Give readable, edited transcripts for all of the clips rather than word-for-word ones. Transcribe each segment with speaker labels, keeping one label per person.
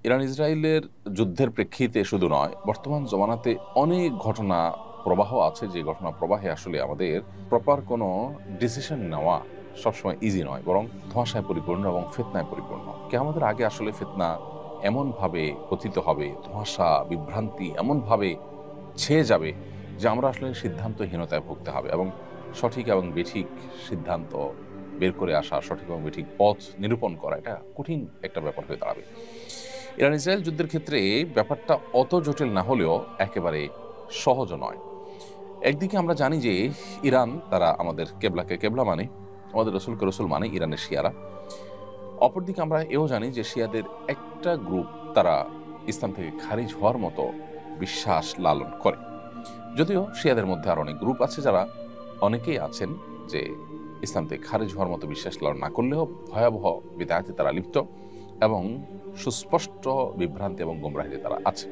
Speaker 1: Iran ইসরায়েলের যুদ্ধের প্রেক্ষিতে শুধু নয়, বর্তমান জমানাতে অনেক ঘটনা প্রবাহ আছে, যে ঘটনা প্রবাহে আসলে আমাদের প্রপার কোনো ডিসিশন নেওয়া সবসময় ইজি নয়, বরং ধোঁয়াশায় পরিপূর্ণ এবং ফিতনায় পরিপূর্ণ। কিয়ামতের আগে আসলে ফিতনা এমনভাবে পতিত হবে, ধোঁয়াশা বিভ্রান্তি এমনভাবে ছেয়ে যাবে যে আমরা আসলে সিদ্ধান্তহীনতায় ভুগতে হবে, এবং সঠিক এবং বেঠিক সিদ্ধান্ত বের করে আসা, সঠিক এবং বেঠিক পথ নিরূপণ করা, এটা কঠিন একটা ব্যাপার হয়ে দাঁড়াবে। ইরান ইসরায়েল যুদ্ধের ক্ষেত্রে ব্যাপারটা অত জটিল না হলেও একেবারে সহজও নয়। একদিকে আমরা জানি যে ইরান, তারা আমাদের কেবলাকে কেবলা মানে, আমাদের রসুলকে রসুল মানে ইরানের শিয়ারা। অপরদিকে আমরা এও জানি যে শিয়াদের একটা গ্রুপ, তারা ইসলাম থেকে খারিজ হওয়ার মতো বিশ্বাস লালন করে। যদিও শিয়াদের মধ্যে আর অনেক গ্রুপ আছে, যারা অনেকেই আছেন যে ইসলাম থেকে খারিজ হওয়ার মতো বিশ্বাস লালন না করলেও ভয়াবহ বিদআতে তারা লিপ্ত এবং সুস্পষ্ট বিভ্রান্তি এবং গোমরাহিতে তারা আছে।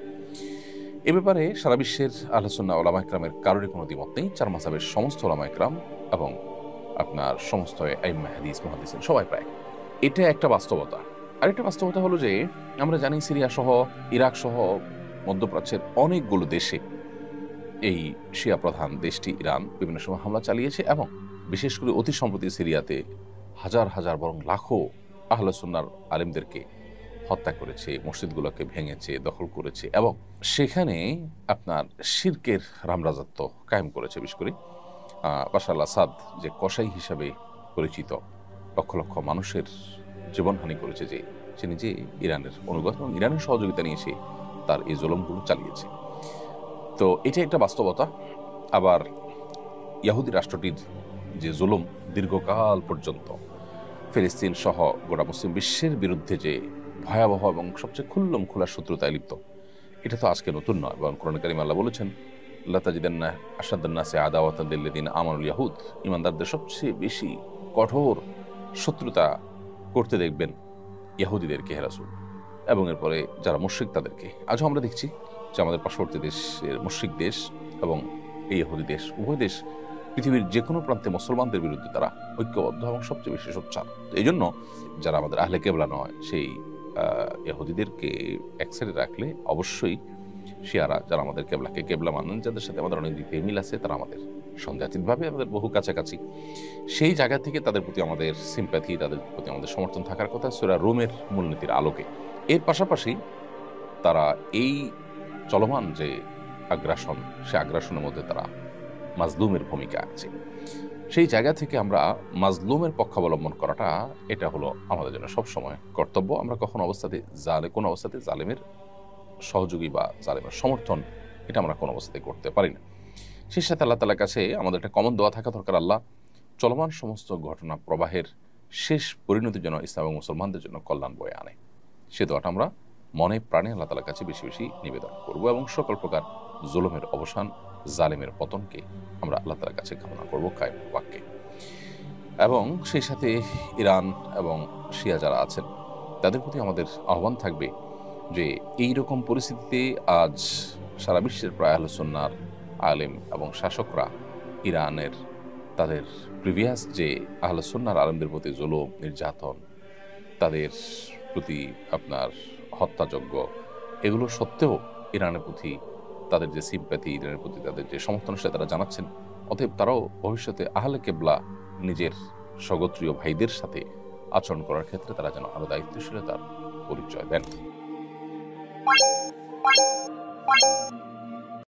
Speaker 1: এ ব্যাপারে সারা বিশ্বের আহলে সুন্নাহ ওলামা ইকরামের কারোরই কোনো দ্বিমত নেই। চার মাযহাবের সমস্ত ওলামা ইকরাম এবং আপনার সমস্ত আইম্মা হাদিস মুহাদ্দিসিন সবাই প্রায়, এটা একটা বাস্তবতা। আরেকটা বাস্তবতা হলো যে আমরা জানি সিরিয়া সহ, ইরাক সহ মধ্যপ্রাচ্যের অনেকগুলো দেশে এই শিয়া প্রধান দেশটি ইরান বিভিন্ন সময় হামলা চালিয়েছে, এবং বিশেষ করে অতি সম্প্রতি সিরিয়াতে হাজার হাজার বরং লাখো আহলে সুন্নাহর আলেমদেরকে হত্যা করেছে, মসজিদগুলোকে ভেঙেছে, দখল করেছে, এবং সেখানে আপনার শিরকের রামরাজত্ব কায়েম করেছে। বিশেষ করে বাশার আল আসাদ, যে কসাই হিসাবে পরিচিত, লক্ষ লক্ষ মানুষের জীবনহানি করেছে, যে সে নিজে ইরানের অনুগত এবং ইরানের সহযোগিতা নিয়ে সে তার এই জুলুমগুলো চালিয়েছে। তো এটা একটা বাস্তবতা। আবার ইহুদি রাষ্ট্রটির যে জুলুম দীর্ঘকাল পর্যন্ত ফিলিস্তিন সহ গোটা মুসলিম বিশ্বের বিরুদ্ধে যে ভয়াবহ এবং সবচেয়ে খুল্লম খোলা শত্রুতায় লিপ্ত, এটা তো আজকে নতুন নয়, বরং কোরআনে কারিমে আল্লাহ বলেছেন, লা তাজিদান্না আশাদ্দান-নাসি আদাওয়াতান লিল্লাযিনা আমানুল ইয়াহুদ, ঈমানদারদের সবচেয়ে বেশি কঠোর শত্রুতা করতে দেখবেন ইহুদিদেরকে, হে রাসূল, এবং এরপরে যারা মুশরিক তাদেরকে। আজও আমরা দেখছি যে আমাদের পার্শ্ববর্তী দেশের মুশরিক দেশ এবং এই ইহুদি দেশ, উভয় দেশ পৃথিবীর যে কোনো প্রান্তে মুসলমানদের বিরুদ্ধে তারা ঐক্যবদ্ধ এবং সবচেয়ে বেশি সোচ্চার। এই জন্য যারা আমাদের আহলে কেবলা নয়, সেই ইহুদিদেরকে এক সাইডে রাখলে অবশ্যই শিয়ারা, যারা আমাদের কেবলাকে কেবলা মানেন, যাদের সাথে আমাদের অনেক দিক থেকে মিল আছে, তারা আমাদের সন্দেহাতীতভাবে আমাদের বহু কাছাকাছি, সেই জায়গা থেকে তাদের প্রতি আমাদের সিম্প্যাথি, তাদের প্রতি আমাদের সমর্থন থাকার কথা সূরা রুমের মূলনীতির আলোকে। এর পাশাপাশি তারা এই চলমান যে আগ্রাসন, সে আগ্রাসনের মধ্যে তারা মাজলুমের ভূমিকা আছে। সেই জায়গা থেকে আমরা মাজলুমের পক্ষাবলম্বন করাটা, এটা হলো আমাদের জন্য সবসময় কর্তব্য। আমরা কোনো অবস্থাতে জালেমের সহযোগী বা জালেমের সমর্থন, এটা আমরা কোনো অবস্থাতে করতে পারি না। সেই সাথে আল্লাহ তাআলার কাছে আমাদের একটা কমন দোয়া থাকা দরকার, আল্লাহ চলমান সমস্ত ঘটনা প্রবাহের শেষ পরিণতির জন্য ইসলাম এবং মুসলমানদের জন্য কল্যাণ বয়ে আনে। সে দোয়াটা আমরা মনে প্রাণে আল্লাহ তাআলার কাছে বেশি বেশি নিবেদন করব, এবং সকল প্রকার জুলুমের অবসান, জালেমের পতনকে আমরা আল্লাহ তাআলার কাছে কামনা করব কায়েম বাক্যে। এবং সেই সাথে ইরান এবং শিয়া যারা আছেন, তাদের প্রতি আমাদের আহ্বান থাকবে যে এই রকম পরিস্থিতিতে আজ সারা বিশ্বের প্রায় আহলে সুন্নাহর আলেম এবং শাসকরা ইরানের তাদের প্রিভিয়াস যে আহলে সুন্নাহর আলেমদের প্রতি জুলুম, নির্যাতন, তাদের প্রতি আপনার হত্যাযজ্ঞ, এগুলো সত্ত্বেও ইরানের প্রতি তাদের যে সিম্প্যাথি, ইরানের প্রতি তাদের যে সমর্থন, সেটা তারা জানাচ্ছেন। অতএব তারাও ভবিষ্যতে আহলে কেবলা নিজের স্বগোত্রীয় ভাইদের সাথে আচরণ করার ক্ষেত্রে তারা যেন আরো দায়িত্বশীলতার পরিচয় দেন।